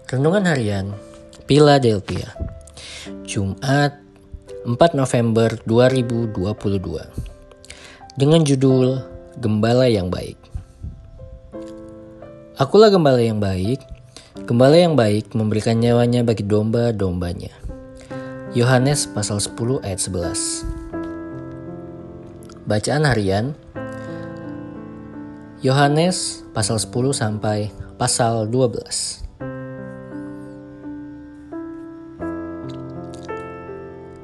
Renungan Harian Philadelphia, Jumat 4 November 2022, dengan judul Gembala yang Baik. Akulah gembala yang baik. Gembala yang baik memberikan nyawanya bagi domba-dombanya. Yohanes pasal 10 ayat 11. Bacaan harian Yohanes pasal 10 sampai pasal 12.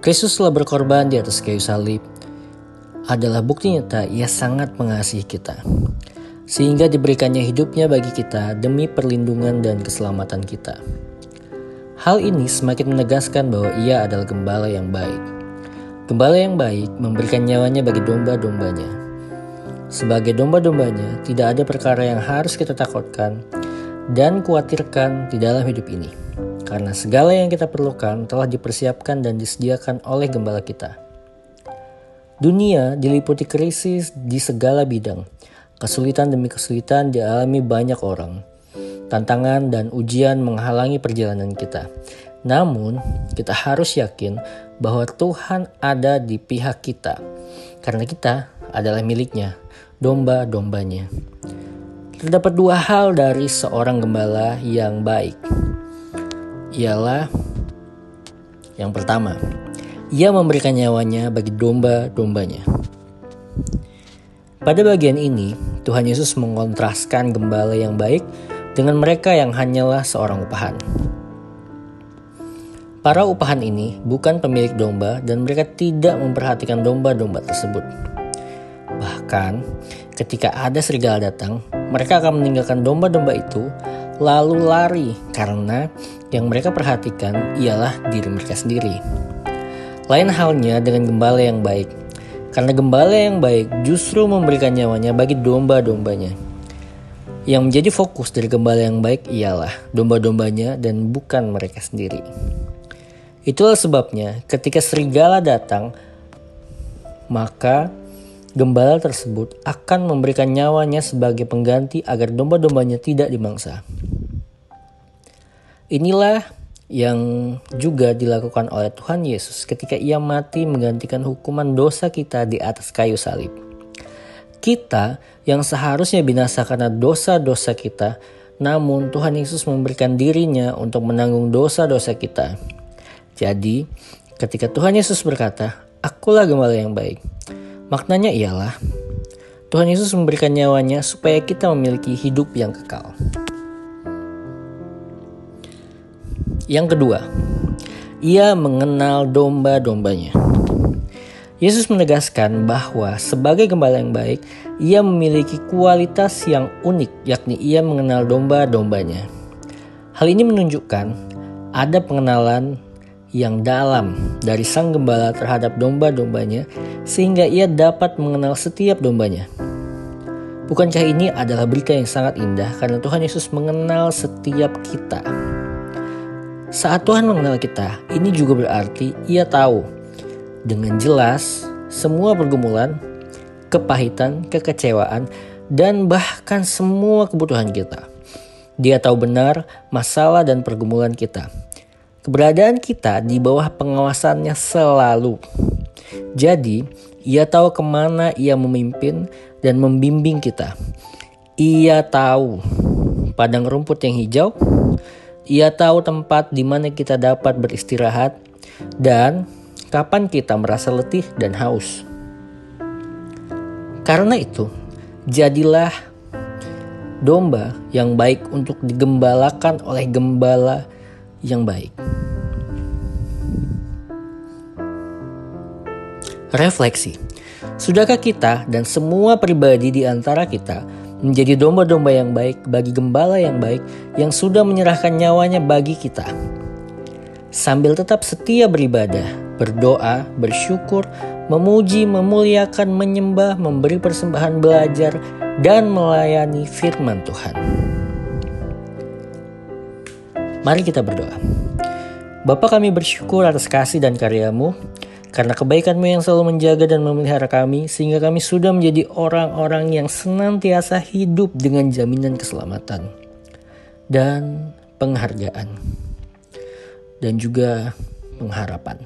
Kristus telah berkorban di atas kayu salib adalah bukti nyata Ia sangat mengasihi kita, sehingga diberikannya hidupnya bagi kita demi perlindungan dan keselamatan kita. Hal ini semakin menegaskan bahwa Ia adalah gembala yang baik. Gembala yang baik memberikan nyawanya bagi domba-dombanya. Sebagai domba-dombanya, tidak ada perkara yang harus kita takutkan dan khawatirkan di dalam hidup ini, karena segala yang kita perlukan telah dipersiapkan dan disediakan oleh gembala kita. Dunia diliputi krisis di segala bidang. Kesulitan demi kesulitan dialami banyak orang. Tantangan dan ujian menghalangi perjalanan kita. Namun, kita harus yakin bahwa Tuhan ada di pihak kita, karena kita adalah miliknya, domba-dombanya. Terdapat dua hal dari seorang gembala yang baik. Ialah yang pertama, Ia memberikan nyawanya bagi domba-dombanya. Pada bagian ini, Tuhan Yesus mengontraskan gembala yang baik dengan mereka yang hanyalah seorang upahan. Para upahan ini bukan pemilik domba dan mereka tidak memperhatikan domba-domba tersebut. Bahkan, ketika ada serigala datang, mereka akan meninggalkan domba-domba itu lalu lari karena yang mereka perhatikan ialah diri mereka sendiri. Lain halnya dengan gembala yang baik, karena gembala yang baik justru memberikan nyawanya bagi domba-dombanya. Yang menjadi fokus dari gembala yang baik ialah domba-dombanya dan bukan mereka sendiri. Itulah sebabnya ketika serigala datang, maka gembala tersebut akan memberikan nyawanya sebagai pengganti agar domba-dombanya tidak dimangsa. Inilah yang juga dilakukan oleh Tuhan Yesus ketika Ia mati menggantikan hukuman dosa kita di atas kayu salib. Kita yang seharusnya binasa karena dosa-dosa kita, namun Tuhan Yesus memberikan dirinya untuk menanggung dosa-dosa kita. Jadi, ketika Tuhan Yesus berkata, "Akulah gembala yang baik," maknanya ialah Tuhan Yesus memberikan nyawanya supaya kita memiliki hidup yang kekal. Yang kedua, Ia mengenal domba-dombanya. Yesus menegaskan bahwa sebagai gembala yang baik, Ia memiliki kualitas yang unik, yakni Ia mengenal domba-dombanya. Hal ini menunjukkan ada pengenalan yang dalam dari sang gembala terhadap domba-dombanya, sehingga Ia dapat mengenal setiap dombanya. Bukankah ini adalah berita yang sangat indah karena Tuhan Yesus mengenal setiap kita? Saat Tuhan mengenal kita, ini juga berarti Ia tahu dengan jelas semua pergumulan, kepahitan, kekecewaan, dan bahkan semua kebutuhan kita. Dia tahu benar masalah dan pergumulan kita. Keberadaan kita di bawah pengawasannya selalu. Jadi, Ia tahu kemana Ia memimpin dan membimbing kita. Ia tahu padang rumput yang hijau. Ia tahu tempat di mana kita dapat beristirahat dan kapan kita merasa letih dan haus. Karena itu, jadilah domba yang baik untuk digembalakan oleh gembala yang baik. Refleksi. Sudahkah kita dan semua pribadi di antara kita menjadi domba-domba yang baik bagi gembala yang baik yang sudah menyerahkan nyawanya bagi kita? Sambil tetap setia beribadah, berdoa, bersyukur, memuji, memuliakan, menyembah, memberi persembahan, belajar, dan melayani firman Tuhan. Mari kita berdoa. Bapa, kami bersyukur atas kasih dan karya-Mu, karena kebaikan-Mu yang selalu menjaga dan memelihara kami, sehingga kami sudah menjadi orang-orang yang senantiasa hidup dengan jaminan keselamatan. Dan penghargaan, dan juga pengharapan.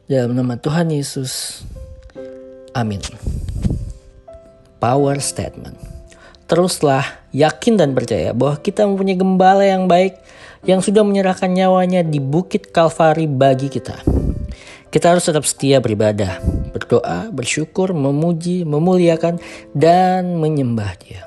Dalam nama Tuhan Yesus, amin. Power statement. Teruslah yakin dan percaya bahwa kita mempunyai gembala yang baik yang sudah menyerahkan nyawanya di bukit Kalvari bagi kita. Kita harus tetap setia beribadah, berdoa, bersyukur, memuji, memuliakan, dan menyembah Dia.